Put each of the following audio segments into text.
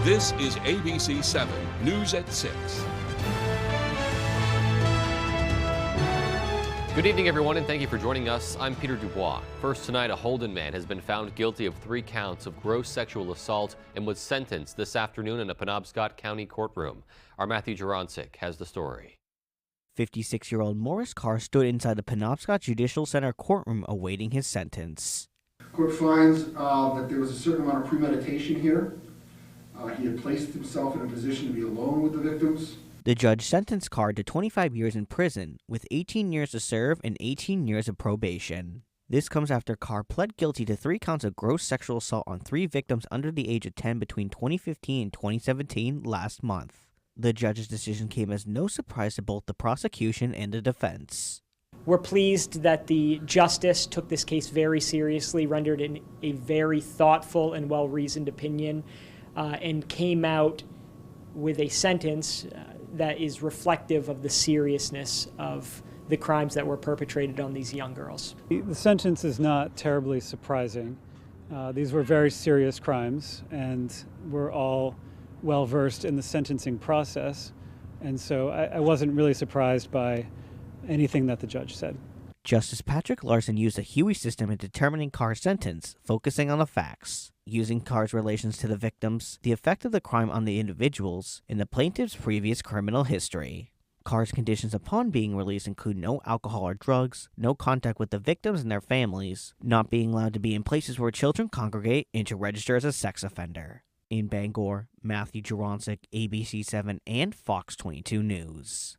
This is ABC 7 News at 6. Good evening, everyone, and thank you for joining us. I'm Peter Dubois. First tonight, a Holden man has been found guilty of 3 counts of gross sexual assault and was sentenced this afternoon in a Penobscot County courtroom. Our Matthew Jurancic has the story. 56-year-old Morris Carr stood inside the Penobscot Judicial Center courtroom awaiting his sentence. Court finds that there was a certain amount of premeditation here. He had placed himself in a position to be alone with the victims. The judge sentenced Carr to 25 years in prison, with 18 years to serve and 18 years of probation. This comes after Carr pled guilty to 3 counts of gross sexual assault on 3 victims under the age of 10 between 2015 and 2017 last month. The judge's decision came as no surprise to both the prosecution and the defense. We're pleased that the justice took this case very seriously, rendered a very thoughtful and well-reasoned opinion, and came out with a sentence that is reflective of the seriousness of the crimes that were perpetrated on these young girls. The sentence is not terribly surprising. These were very serious crimes, and we're all well versed in the sentencing process, and so I wasn't really surprised by anything that the judge said. Justice Patrick Larson used the Huey system in determining Carr's sentence, focusing on the facts, using Carr's relations to the victims, the effect of the crime on the individuals, and the plaintiff's previous criminal history. Carr's conditions upon being released include no alcohol or drugs, no contact with the victims and their families, not being allowed to be in places where children congregate, and to register as a sex offender. In Bangor, Matthew Jurancic, ABC 7 and Fox 22 News.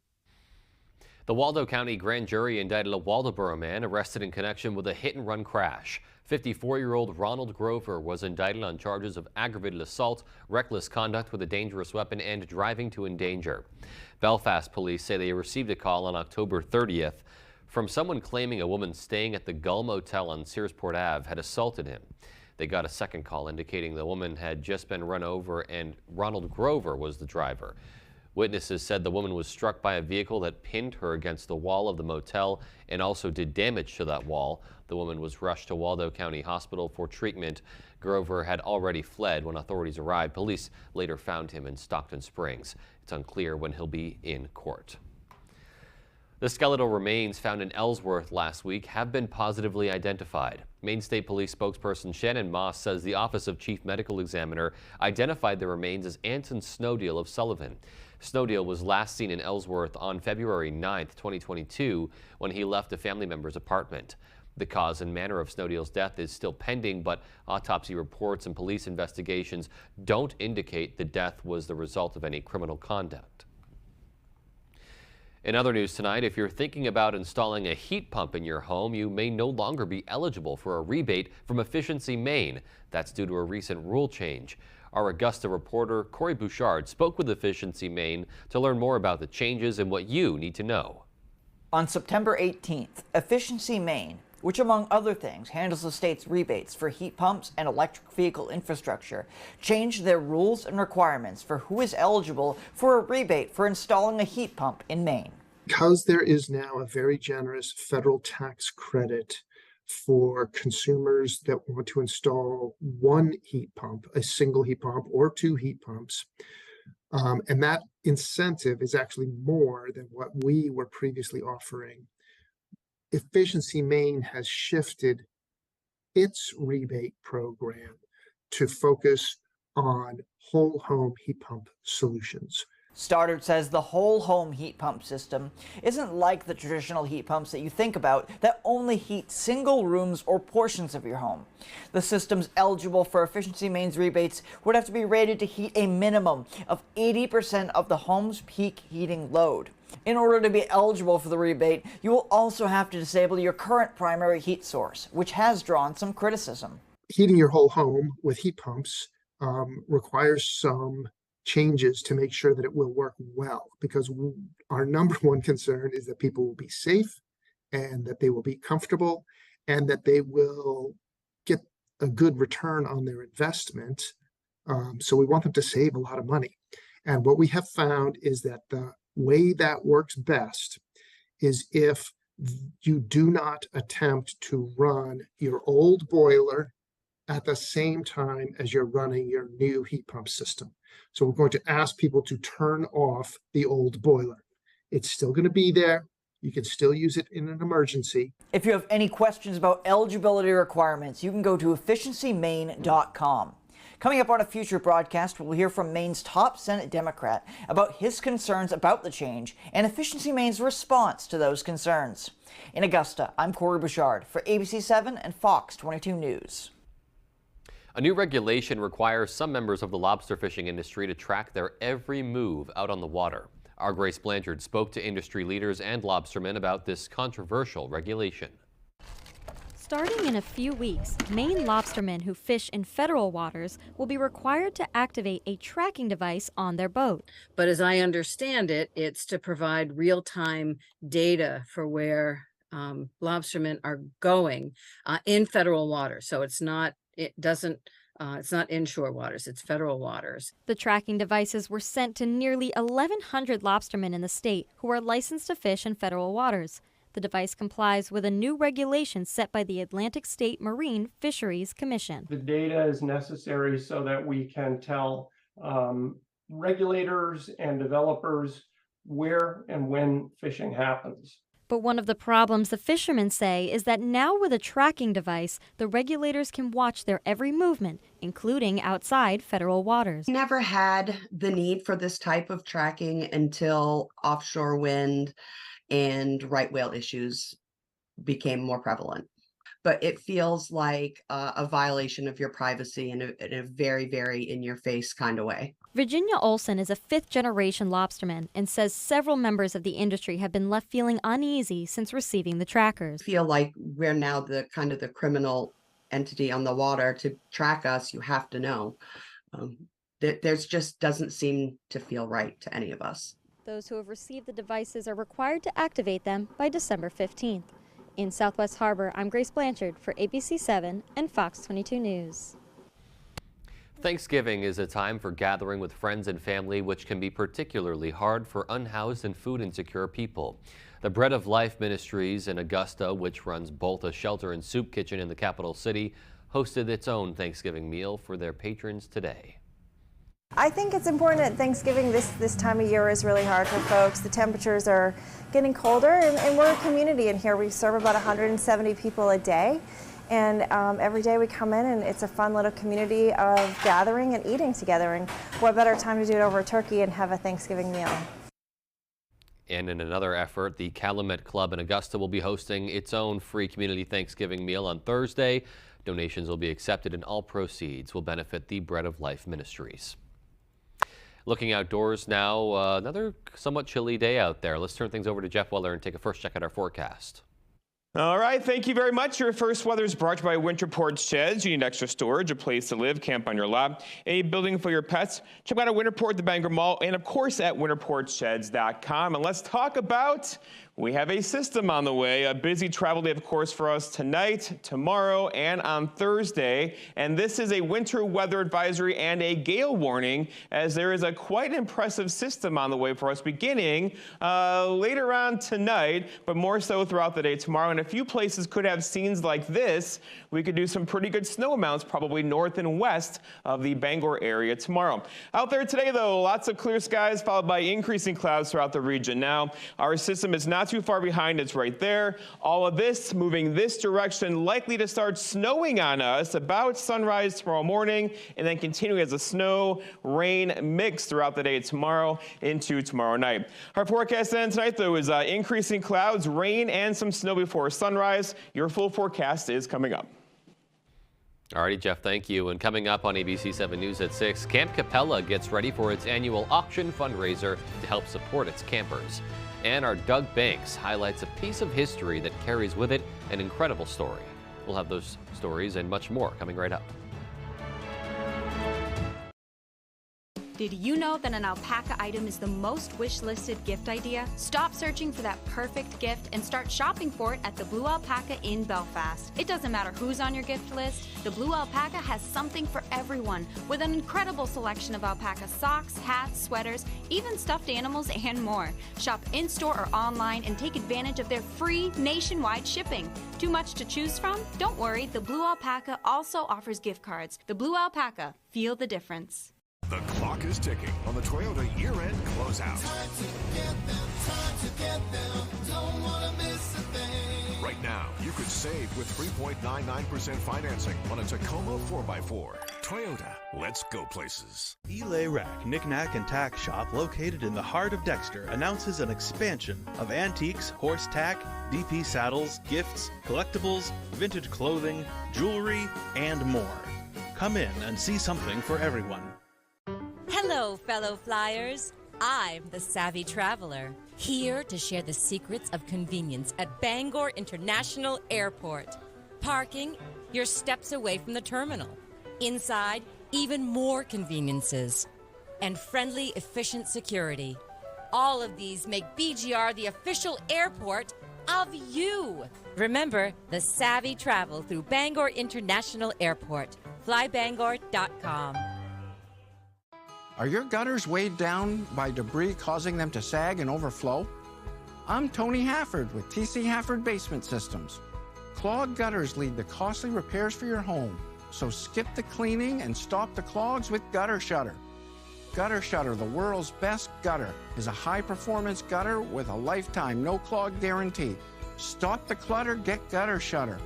The Waldo County grand jury indicted a Waldoboro man arrested in connection with a hit-and-run crash. 54-year-old Ronald Grover was indicted on charges of aggravated assault, reckless conduct with a dangerous weapon, and driving to endanger. Belfast police say they received a call on October 30th from someone claiming a woman staying at the Gull Motel on Searsport Ave had assaulted him. They got a second call indicating the woman had just been run over and Ronald Grover was the driver. Witnesses said the woman was struck by a vehicle that pinned her against the wall of the motel and also did damage to that wall. The woman was rushed to Waldo County Hospital for treatment. Grover had already fled when authorities arrived. Police later found him in Stockton Springs. It's unclear when he'll be in court. The skeletal remains found in Ellsworth last week have been positively identified. Maine State Police spokesperson Shannon Moss says the Office of Chief Medical Examiner identified the remains as Anton Snowdeal of Sullivan. Snowdeal was last seen in Ellsworth on February 9, 2022, when he left a family member's apartment. The cause and manner of Snowdeal's death is still pending, but autopsy reports and police investigations don't indicate the death was the result of any criminal conduct. In other news tonight, if you're thinking about installing a heat pump in your home, you may no longer be eligible for a rebate from Efficiency Maine. That's due to a recent rule change. Our Augusta reporter, Corey Bouchard, spoke with Efficiency Maine to learn more about the changes and what you need to know. On September 18th, Efficiency Maine, which among other things handles the state's rebates for heat pumps and electric vehicle infrastructure, changed their rules and requirements for who is eligible for a rebate for installing a heat pump in Maine. Because there is now a very generous federal tax credit for consumers that want to install one heat pump, a single heat pump or 2 heat pumps, and that incentive is actually more than what we were previously offering. Efficiency Maine has shifted its rebate program to focus on whole home heat pump solutions. Stoddard says the whole home heat pump system isn't like the traditional heat pumps that you think about that only heat single rooms or portions of your home. The systems eligible for Efficiency Maine's rebates would have to be rated to heat a minimum of 80% of the home's peak heating load. In order to be eligible for the rebate, you will also have to disable your current primary heat source, which has drawn some criticism. Heating your whole home with heat pumps requires some changes to make sure that it will work well, because our number one concern is that people will be safe and that they will be comfortable and that they will get a good return on their investment. So we want them to save a lot of money. And what we have found is that the way that works best is if you do not attempt to run your old boiler at the same time as you're running your new heat pump system. So we're going to ask people to turn off the old boiler. It's still going to be there. You can still use it in an emergency. If you have any questions about eligibility requirements, you can go to efficiencymaine.com. Coming up on a future broadcast, we'll hear from Maine's top Senate Democrat about his concerns about the change and Efficiency Maine's response to those concerns. In Augusta, I'm Corey Bouchard for ABC7 and Fox 22 News. A new regulation requires some members of the lobster fishing industry to track their every move out on the water. Our Grace Blanchard spoke to industry leaders and lobstermen about this controversial regulation. Starting in a few weeks, Maine lobstermen who fish in federal waters will be required to activate a tracking device on their boat. But as I understand it, it's to provide real-time data for where lobstermen are going in federal waters. So it's not inshore waters, it's federal waters. The tracking devices were sent to nearly 1,100 lobstermen in the state who are licensed to fish in federal waters. The device complies with a new regulation set by the Atlantic State Marine Fisheries Commission. The data is necessary so that we can tell regulators and developers where and when fishing happens. But one of the problems the fishermen say is that now with a tracking device, the regulators can watch their every movement, including outside federal waters. We never had the need for this type of tracking until offshore wind and right whale issues became more prevalent. But it feels like a violation of your privacy in a very, very in-your-face kind of way. Virginia Olson is a fifth-generation lobsterman and says several members of the industry have been left feeling uneasy since receiving the trackers. I feel like we're now the criminal entity on the water. To track us, you have to know. There's just doesn't seem to feel right to any of us. Those who have received the devices are required to activate them by December 15th. In Southwest Harbor, I'm Grace Blanchard for ABC7 and Fox 22 News. Thanksgiving is a time for gathering with friends and family, which can be particularly hard for unhoused and food insecure people. The Bread of Life Ministries in Augusta, which runs both a shelter and soup kitchen in the capital city, hosted its own Thanksgiving meal for their patrons today. I think it's important at Thanksgiving. This time of year is really hard for folks. The temperatures are getting colder, and we're a community in here. We serve about 170 people a day, and every day we come in, and it's a fun little community of gathering and eating together. And what better time to do it over a turkey and have a Thanksgiving meal? And in another effort, the Calumet Club in Augusta will be hosting its own free community Thanksgiving meal on Thursday. Donations will be accepted, and all proceeds will benefit the Bread of Life Ministries. Looking outdoors now, another somewhat chilly day out there. Let's turn things over to Jeff Weller and take a first check at our forecast. All right, thank you very much. Your first weather is brought to you by Winterport Sheds. You need extra storage, a place to live, camp on your lot, a building for your pets. Check out Winterport, the Bangor Mall, and of course at winterportsheds.com. And let's talk about, we have a system on the way. A busy travel day, of course, for us tonight, tomorrow, and on Thursday. And this is a winter weather advisory and a gale warning, as there is a quite impressive system on the way for us beginning later on tonight, but more so throughout the day tomorrow. And a few places could have scenes like this. We could do some pretty good snow amounts, probably north and west of the Bangor area tomorrow. Out there today, though, lots of clear skies followed by increasing clouds throughout the region. Now, our system is not too far behind. It's right there. All of this moving this direction, likely to start snowing on us about sunrise tomorrow morning, and then continuing as a snow rain mix throughout the day tomorrow into tomorrow night. Our forecast then tonight, though, is increasing clouds, rain, and some snow before sunrise. Your full forecast is coming up. All righty, Jeff, thank you. And coming up on ABC 7 News at 6, Camp Capella gets ready for its annual auction fundraiser to help support its campers. And our Doug Banks highlights a piece of history that carries with it an incredible story. We'll have those stories and much more coming right up. Did you know that an alpaca item is the most wish-listed gift idea? Stop searching for that perfect gift and start shopping for it at the Blue Alpaca in Belfast. It doesn't matter who's on your gift list, the Blue Alpaca has something for everyone with an incredible selection of alpaca socks, hats, sweaters, even stuffed animals and more. Shop in-store or online and take advantage of their free nationwide shipping. Too much to choose from? Don't worry, the Blue Alpaca also offers gift cards. The Blue Alpaca, feel the difference. The clock is ticking on the Toyota year-end closeout. Right now, you could save with 3.99% financing on a Tacoma 4x4. Toyota, let's go places. Elay Rack Knick-Knack and Tack Shop, located in the heart of Dexter, announces an expansion of antiques, horse tack, DP saddles, gifts, collectibles, vintage clothing, jewelry, and more. Come in and see something for everyone. Hello, fellow flyers. I'm the Savvy Traveler, here to share the secrets of convenience at Bangor International Airport. Parking, you're steps away from the terminal. Inside, even more conveniences. And friendly, efficient security. All of these make BGR the official airport of you. Remember, the Savvy Travel through Bangor International Airport. FlyBangor.com. Are your gutters weighed down by debris causing them to sag and overflow? I'm Tony Hafford with TC Hafford Basement Systems. Clogged gutters lead to costly repairs for your home, so skip the cleaning and stop the clogs with Gutter Shutter. Gutter Shutter, the world's best gutter, is a high-performance gutter with a lifetime no-clog guarantee. Stop the clutter, get Gutter Shutter.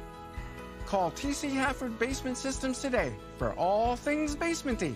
Call TC Hafford Basement Systems today for all things basementy.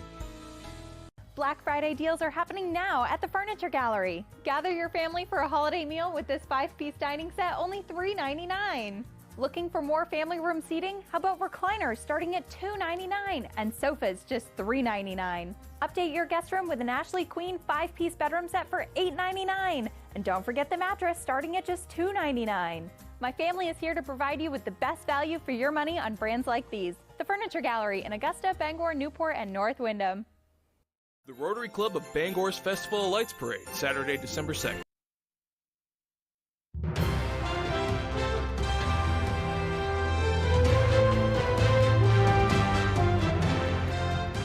Black Friday deals are happening now at the Furniture Gallery. Gather your family for a holiday meal with this 5-piece dining set, only $3.99. Looking for more family room seating? How about recliners starting at $2.99 and sofas just $3.99? Update your guest room with an Ashley Queen 5-piece bedroom set for $8.99. And don't forget the mattress starting at just $2.99. My family is here to provide you with the best value for your money on brands like these. The Furniture Gallery in Augusta, Bangor, Newport, and North Windham. The Rotary Club of Bangor's Festival of Lights Parade, Saturday, December 2nd.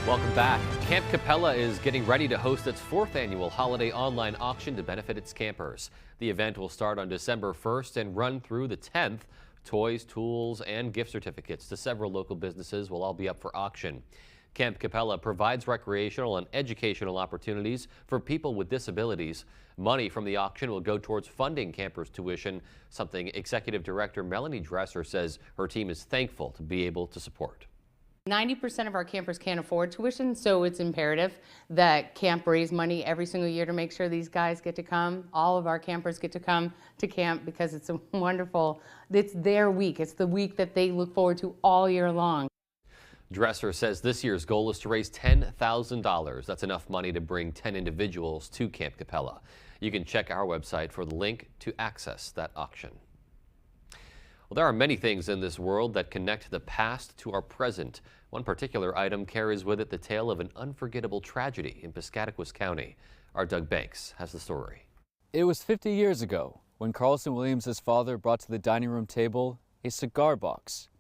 Welcome back. Camp Capella is getting ready to host its 4th annual holiday online auction to benefit its campers. The event will start on December 1st and run through the 10th. Toys, tools, and gift certificates to several local businesses will all be up for auction. Camp Capella provides recreational and educational opportunities for people with disabilities. Money from the auction will go towards funding campers' tuition, something Executive Director Melanie Dresser says her team is thankful to be able to support. 90% of our campers can't afford tuition, so it's imperative that camp raise money every single year to make sure these guys get to come. All of our campers get to come to camp because it's a wonderful, it's their week. It's the week that they look forward to all year long. Dresser says this year's goal is to raise $10,000. That's enough money to bring 10 individuals to Camp Capella. You can check our website for the link to access that auction. Well, there are many things in this world that connect the past to our present. One particular item carries with it the tale of an unforgettable tragedy in Piscataquis County. Our Doug Banks has the story. It was 50 years ago when Carlson Williams' father brought to the dining room table a cigar box.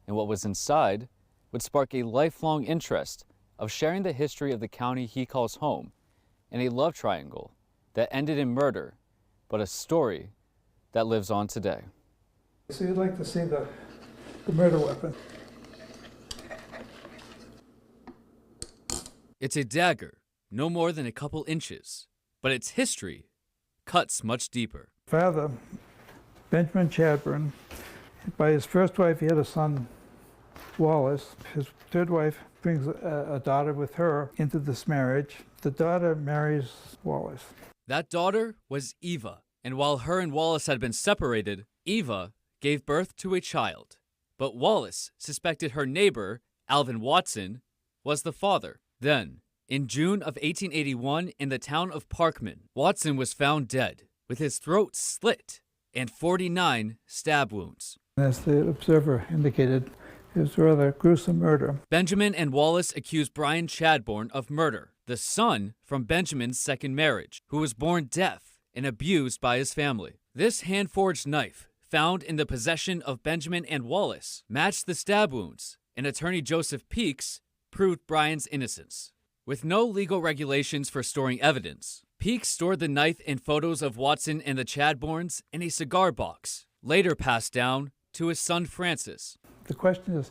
And what was inside would spark a lifelong interest of sharing the history of the county he calls home, and a love triangle that ended in murder, but a story that lives on today. So you'd like to see the murder weapon. It's a dagger, no more than a couple inches, but its history cuts much deeper. Father, Benjamin Chadburn, by his first wife he had a son, Wallace. His third wife brings a daughter with her into this marriage. The daughter marries Wallace. That daughter was Eva, and while her and Wallace had been separated, Eva gave birth to a child. But Wallace suspected her neighbor, Alvin Watson, was the father. Then, in June of 1881, in the town of Parkman, Watson was found dead, with his throat slit and 49 stab wounds. As the observer indicated, It was a rather gruesome murder. Benjamin and Wallace accused Brian Chadbourne of murder, the son from Benjamin's second marriage, who was born deaf and abused by his family. This hand-forged knife, found in the possession of Benjamin and Wallace, matched the stab wounds, and attorney Joseph Peaks proved Brian's innocence. With no legal regulations for storing evidence, Peaks stored the knife and photos of Watson and the Chadbournes in a cigar box, later passed down to his son Francis. The question is,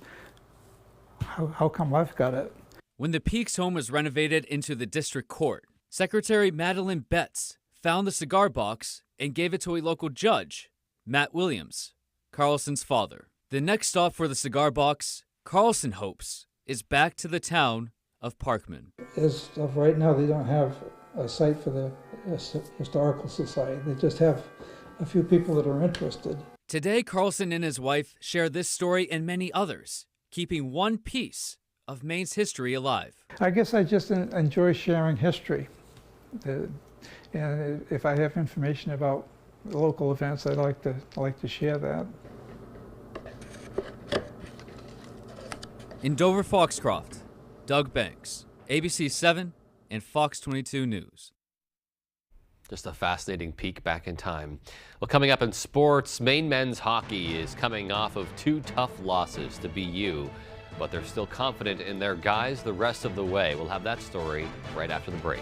how come I've got it? When the Peaks home was renovated into the district court, Secretary Madeline Betts found the cigar box and gave it to a local judge, Matt Williams, Carlson's father. The next stop for the cigar box, Carlson hopes, is back to the town of Parkman. As of right now, they don't have a site for the Historical Society. They just have a few people that are interested. Today, Carlson and his wife share this story and many others, keeping one piece of Maine's history alive. I guess I just enjoy sharing history. And if I have information about local events, I like to share that. In Dover Foxcroft, Doug Banks, ABC 7 and Fox 22 News. Just a fascinating peek back in time. Well, coming up in sports, Maine men's hockey is coming off of 2 tough losses to BU, but they're still confident in their guys the rest of the way. We'll have that story right after the break.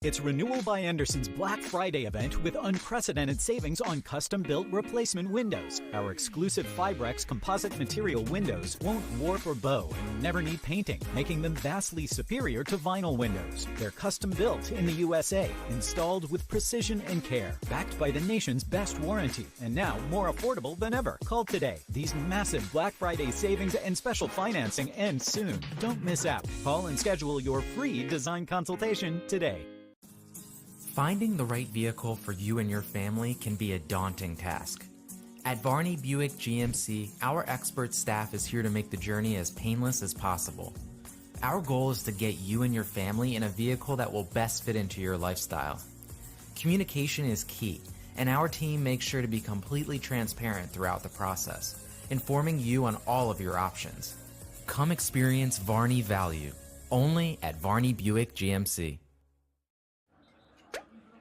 It's Renewal by Andersen's Black Friday event with unprecedented savings on custom-built replacement windows. Our exclusive Fibrex composite material windows won't warp or bow and never need painting, making them vastly superior to vinyl windows. They're custom-built in the USA, installed with precision and care, backed by the nation's best warranty, and now more affordable than ever. Call today. These massive Black Friday savings and special financing end soon. Don't miss out. Call and schedule your free design consultation today. Finding the right vehicle for you and your family can be a daunting task. At Varney Buick GMC, our expert staff is here to make the journey as painless as possible. Our goal is to get you and your family in a vehicle that will best fit into your lifestyle. Communication is key, and our team makes sure to be completely transparent throughout the process, informing you on all of your options. Come experience Varney value, only at Varney Buick GMC.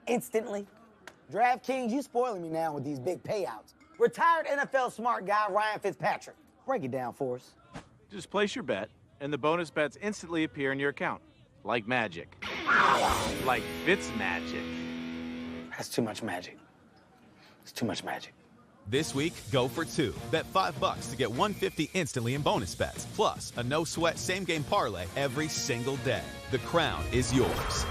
Instantly. DraftKings, you spoiling me now with these big payouts. Retired NFL smart guy Ryan Fitzpatrick. Break it down for us. Just place your bet, and the bonus bets instantly appear in your account. Like magic. Like Fitz magic. That's too much magic. It's too much magic. This week, go for 2. Bet $5 to get $150 instantly in bonus bets. Plus, a no-sweat same-game parlay every single day. The crown is yours.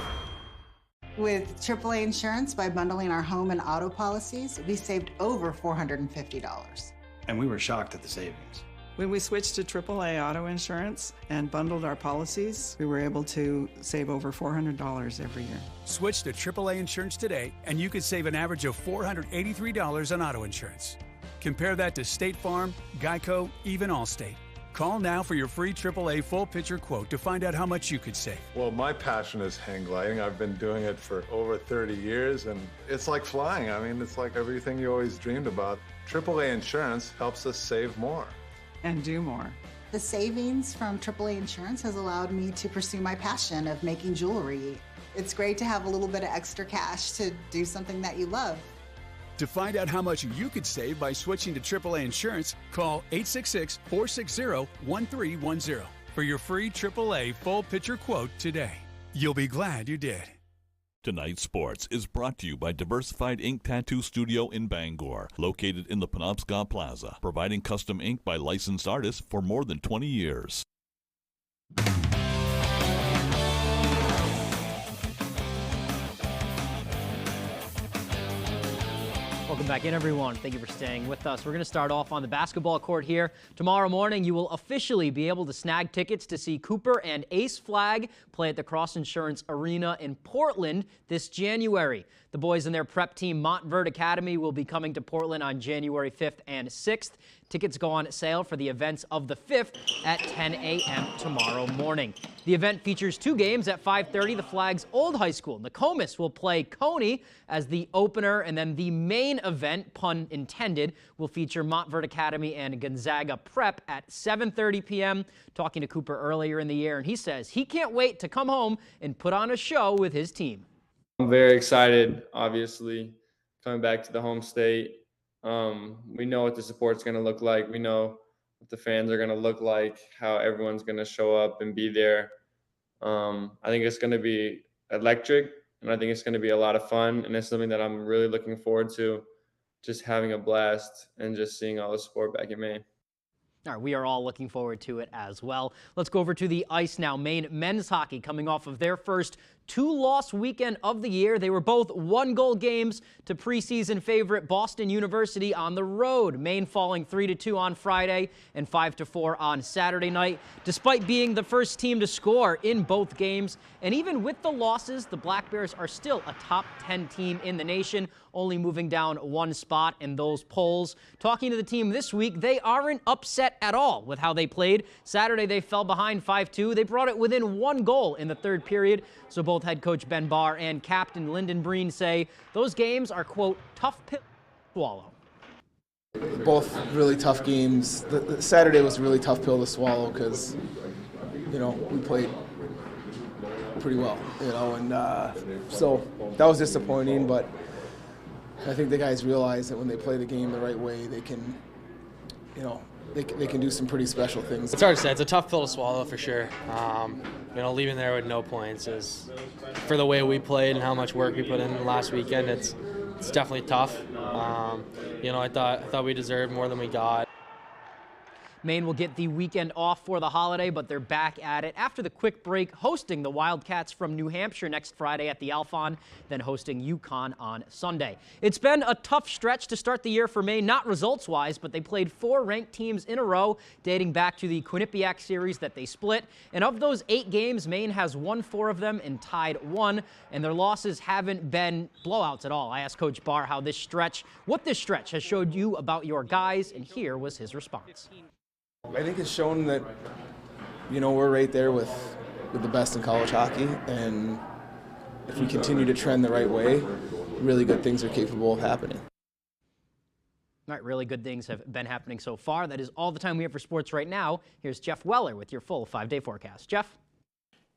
With AAA Insurance, by bundling our home and auto policies, we saved over $450. And we were shocked at the savings. When we switched to AAA auto insurance and bundled our policies, we were able to save over $400 every year. Switch to AAA Insurance today, and you could save an average of $483 on auto insurance. Compare that to State Farm, Geico, even Allstate. Call now for your free AAA full picture quote to find out how much you could save. Well, my passion is hang gliding. I've been doing it for over 30 years, and it's like flying. I mean, it's like everything you always dreamed about. AAA Insurance helps us save more. And do more. The savings from AAA Insurance has allowed me to pursue my passion of making jewelry. It's great to have a little bit of extra cash to do something that you love. To find out how much you could save by switching to AAA Insurance, call 866-460-1310 for your free AAA full picture quote today. You'll be glad you did. Tonight's Sports is brought to you by Diversified Ink Tattoo Studio in Bangor, located in the Penobscot Plaza, providing custom ink by licensed artists for more than 20 years. Welcome back in, everyone. Thank you for staying with us. We're going to start off on the basketball court here. Tomorrow morning, you will officially be able to snag tickets to see Cooper and Ace Flag play at the Cross Insurance Arena in Portland this January. The boys and their prep team, Montverde Academy, will be coming to Portland on January 5th and 6th. Tickets go on sale for the events of the 5th at 10 a.m. tomorrow morning. The event features 2 games at 5:30. The Flag's old high school, Nokomis, will play Coney as the opener, and then the main event, pun intended, will feature Montverde Academy and Gonzaga Prep at 7:30 p.m. Talking to Cooper earlier in the year, and he says he can't wait to come home and put on a show with his team. I'm very excited, obviously, coming back to the home state. We know what the support's going to look like. We know what the fans are going to look like, how everyone's going to show up and be there. I think it's going to be electric, and I think it's going to be a lot of fun, and it's something that I'm really looking forward to, just having a blast and just seeing all the sport back in Maine. All right, we are all looking forward to it as well. Let's go over to the ice now. Maine men's hockey coming off of their first 2-loss weekend of the year. They were both 1-goal games to preseason favorite Boston University on the road. Maine falling 3-2 on Friday and 5-4 on Saturday night. Despite being the first team to score in both games, and even with the losses, the Black Bears are still a top 10 team in the nation, only moving down 1 spot in those polls. Talking to the team this week, they aren't upset at all with how they played. Saturday, they fell behind 5-2. They brought it within 1 goal in the 3rd period. So both head coach Ben Barr and captain Lyndon Breen say those games are, quote, tough pill to swallow. Both really tough games. The Saturday was a really tough pill to swallow because, you know, we played pretty well, you know, and so that was disappointing, but I think the guys realize that when they play the game the right way, they can, you know, they can do some pretty special things. It's hard to say. It's a tough pill to swallow for sure. You know, leaving there with no points is, for the way we played and how much work we put in last weekend, it's definitely tough. You know, I thought we deserved more than we got. Maine will get the weekend off for the holiday, but they're back at it after the quick break, hosting the Wildcats from New Hampshire next Friday at the Alphon, then hosting UConn on Sunday. It's been a tough stretch to start the year for Maine, not results-wise, but they played 4 ranked teams in a row, dating back to the Quinnipiac series that they split. And of those 8 games, Maine has won 4 of them and tied 1, and their losses haven't been blowouts at all. I asked Coach Barr what this stretch has showed you about your guys, and here was his response. I think it's shown that, you know, we're right there with the best in college hockey, and if we continue to trend the right way, really good things are capable of happening. All right, really good things have been happening so far. That is all the time we have for sports right now. Here's Jeff Weller with your full 5-day forecast. Jeff?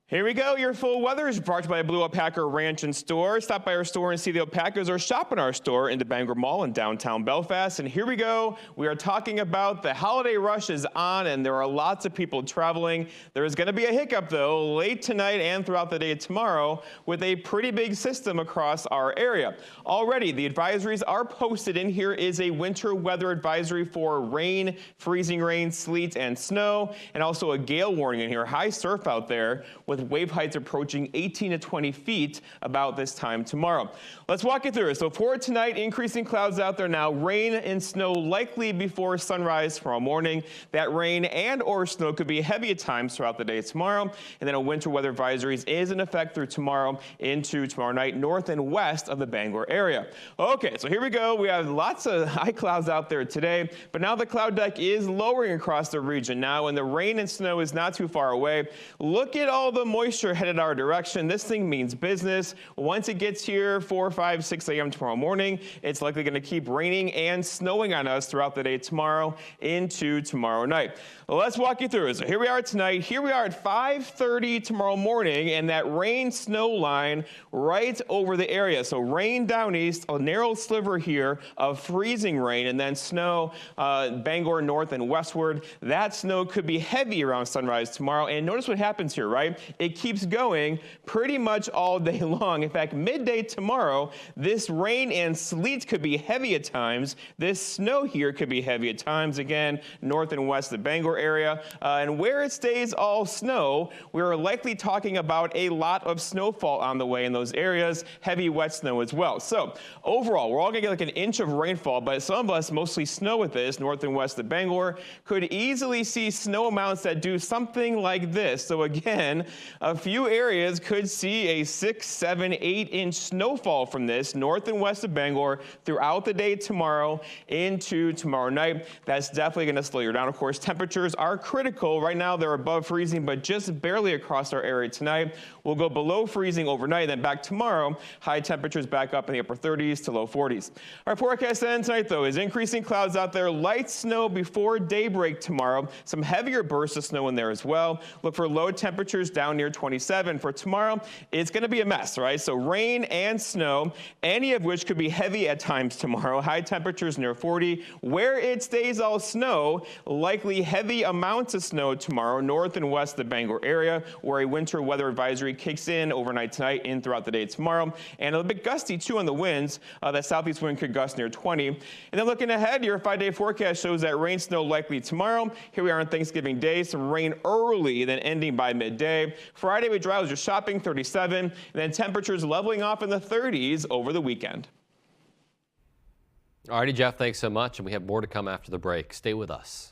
Here we go. Your full weather is brought to you by Blue Alpaca Ranch and Store. Stop by our store and see the alpacas, or shop in our store in the Bangor Mall in downtown Belfast. And here we go. We are talking about the holiday rush is on, and there are lots of people traveling. There is going to be a hiccup, though, late tonight and throughout the day tomorrow with a pretty big system across our area. Already, the advisories are posted. In here is a winter weather advisory for rain, freezing rain, sleet, and snow, and also a gale warning in here. High surf out there with wave heights approaching 18 to 20 feet about this time tomorrow. Let's walk you through it. So for tonight, increasing clouds out there now. Rain and snow likely before sunrise tomorrow morning. That rain and or snow could be heavy at times throughout the day tomorrow. And then a winter weather advisory is in effect through tomorrow into tomorrow night, north and west of the Bangor area. Okay, so here we go. We have lots of high clouds out there today, but now the cloud deck is lowering across the region now, and the rain and snow is not too far away. Look at all the moisture headed our direction. This thing means business. Once it gets here 4, 5, 6 a.m. tomorrow morning, it's likely going to keep raining and snowing on us throughout the day tomorrow into tomorrow night. Well, let's walk you through it. So here we are tonight. Here we are at 5:30 tomorrow morning, and that rain snow line right over the area. So rain down east, a narrow sliver here of freezing rain, and then snow Bangor north and westward. That snow could be heavy around sunrise tomorrow. And notice what happens here, right? It keeps going pretty much all day long. In fact, midday tomorrow, this rain and sleet could be heavy at times. This snow here could be heavy at times. Again, north and west of the Bangor area. And where it stays all snow, we're likely talking about a lot of snowfall on the way in those areas. Heavy wet snow as well. So overall, we're all going to get like an inch of rainfall, but some of us, mostly snow with this, north and west of Bangor, could easily see snow amounts that do something like this. So again, A few areas could see a 6, 7, 8-inch snowfall from this north and west of Bangor throughout the day tomorrow into tomorrow night. That's definitely going to slow you down. Of course, temperatures are critical. Right now they're above freezing, but just barely across our area tonight. We'll go below freezing overnight, then back tomorrow. High temperatures back up in the upper 30s to low 40s. Our forecast then tonight, though, is increasing clouds out there. Light snow before daybreak tomorrow. Some heavier bursts of snow in there as well. Look for low temperatures down near 27. For tomorrow, it's going to be a mess, right? So rain and snow, any of which could be heavy at times tomorrow. High temperatures near 40. Where it stays all snow, likely heavy amounts of snow tomorrow, north and west of the Bangor area, where a winter weather advisory kicks in overnight tonight and throughout the day tomorrow. And a bit gusty, too, on the winds. That southeast wind could gust near 20. And then looking ahead, your 5-day forecast shows that rain, snow likely tomorrow. Here we are on Thanksgiving Day. Some rain early, then ending by midday. Friday, we dry as you're shopping, 37. And then temperatures leveling off in the 30s over the weekend. All righty, Jeff, thanks so much. And we have more to come after the break. Stay with us.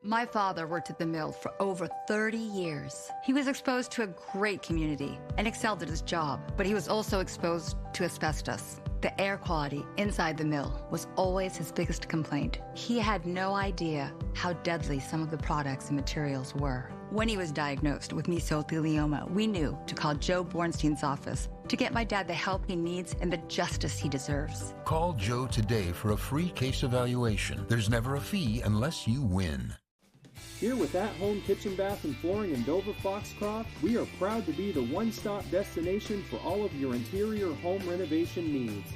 My father worked at the mill for over 30 years. He was exposed to a great community and excelled at his job, but he was also exposed to asbestos. The air quality inside the mill was always his biggest complaint. He had no idea how deadly some of the products and materials were. When he was diagnosed with mesothelioma, we knew to call Joe Bornstein's office to get my dad the help he needs and the justice he deserves. Call Joe today for a free case evaluation. There's never a fee unless you win. Here with At Home Kitchen, Bath, and Flooring in Dover Foxcroft, we are proud to be the one-stop destination for all of your interior home renovation needs.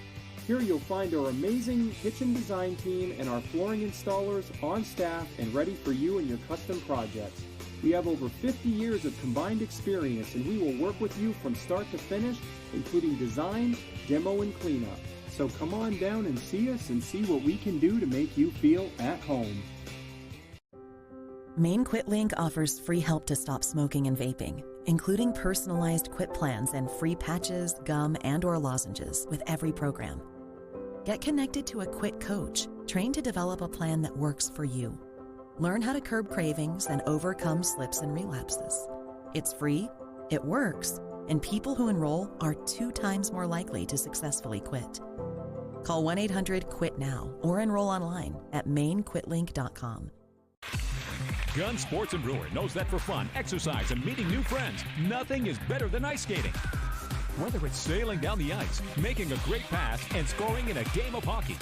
Here you'll find our amazing kitchen design team and our flooring installers on staff and ready for you and your custom projects. We have over 50 years of combined experience, and we will work with you from start to finish, including design, demo, and cleanup. So come on down and see us and see what we can do to make you feel at home. Maine QuitLink offers free help to stop smoking and vaping, including personalized quit plans and free patches, gum, and/or lozenges with every program. Get connected to a quit coach, trained to develop a plan that works for you. Learn how to curb cravings and overcome slips and relapses. It's free, it works, and people who enroll are 2 times more likely to successfully quit. Call 1-800-QUIT-NOW or enroll online at mainequitlink.com. Gun Sports and Brewer knows that for fun, exercise, and meeting new friends, nothing is better than ice skating. Whether it's sailing down the ice, making a great pass, and scoring in a game of hockey,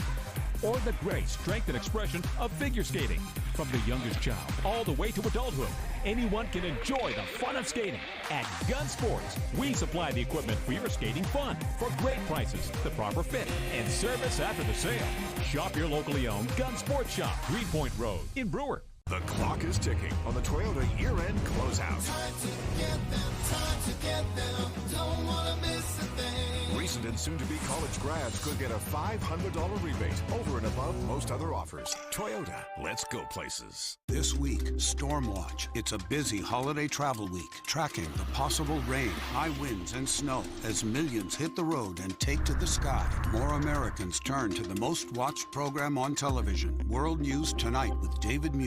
or the grace, strength, and expression of figure skating. From the youngest child all the way to adulthood, anyone can enjoy the fun of skating. At Gun Sports, we supply the equipment for your skating fun for great prices, the proper fit, and service after the sale. Shop your locally owned Gun Sports Shop, Greenpoint Road in Brewer. The clock is ticking on the Toyota year-end closeout. Recent and soon-to-be college grads could get a $500 rebate over and above most other offers. Toyota, let's go places. This week, Storm Watch. It's a busy holiday travel week, tracking the possible rain, high winds, and snow as millions hit the road and take to the sky. More Americans turn to the most watched program on television, World News Tonight with David Muir.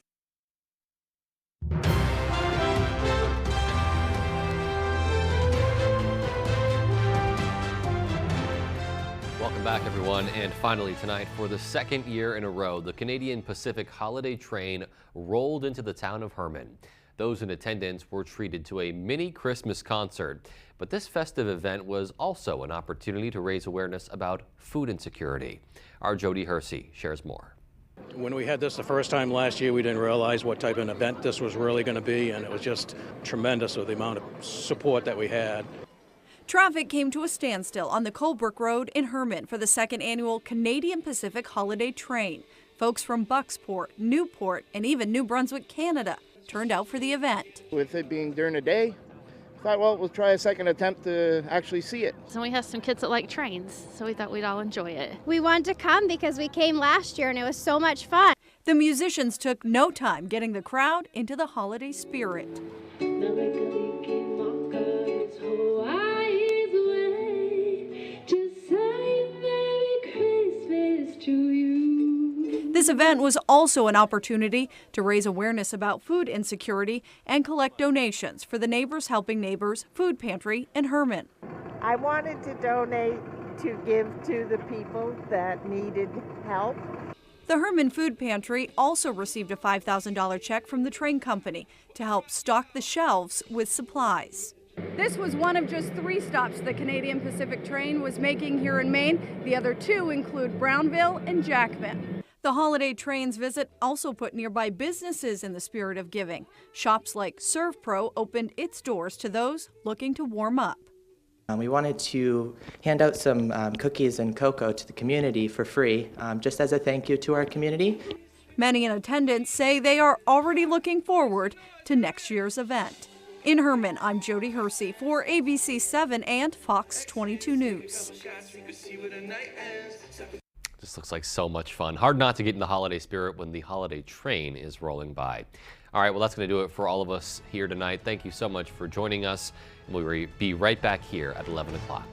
Welcome back, everyone. And finally tonight, for the second year in a row, the Canadian Pacific Holiday Train rolled into the town of Herman. Those in attendance were treated to a mini Christmas concert. But this festive event was also an opportunity to raise awareness about food insecurity. Our Jody Hersey shares more. When we had this the first time last year, we didn't realize what type of an event this was really going to be, and it was just tremendous with the amount of support that we had. Traffic came to a standstill on the Colebrook Road in Herman for the second annual Canadian Pacific Holiday Train. Folks from Bucksport, Newport, and even New Brunswick, Canada turned out for the event. With it being during the day, I thought, well, we'll try a second attempt to actually see it. So we have some kids that like trains, so we thought we'd all enjoy it. We wanted to come because we came last year and it was so much fun. The musicians took no time getting the crowd into the holiday spirit. This event was also an opportunity to raise awareness about food insecurity and collect donations for the Neighbors Helping Neighbors food pantry in Herman. I wanted to donate to give to the people that needed help. The Herman Food Pantry also received a $5,000 check from the train company to help stock the shelves with supplies. This was one of just 3 stops the Canadian Pacific train was making here in Maine. The other 2 include Brownville and Jackman. The holiday train's visit also put nearby businesses in the spirit of giving. Shops like ServPro opened its doors to those looking to warm up. We wanted to hand out some cookies and cocoa to the community for free, just as a thank you to our community. Many in attendance say they are already looking forward to next year's event. In Herman, I'm Jody Hersey for ABC 7 and Fox 22 News. This looks like so much fun. Hard not to get in the holiday spirit when the holiday train is rolling by. All right, well, that's going to do it for all of us here tonight. Thank you so much for joining us. We'll be right back here at 11 o'clock.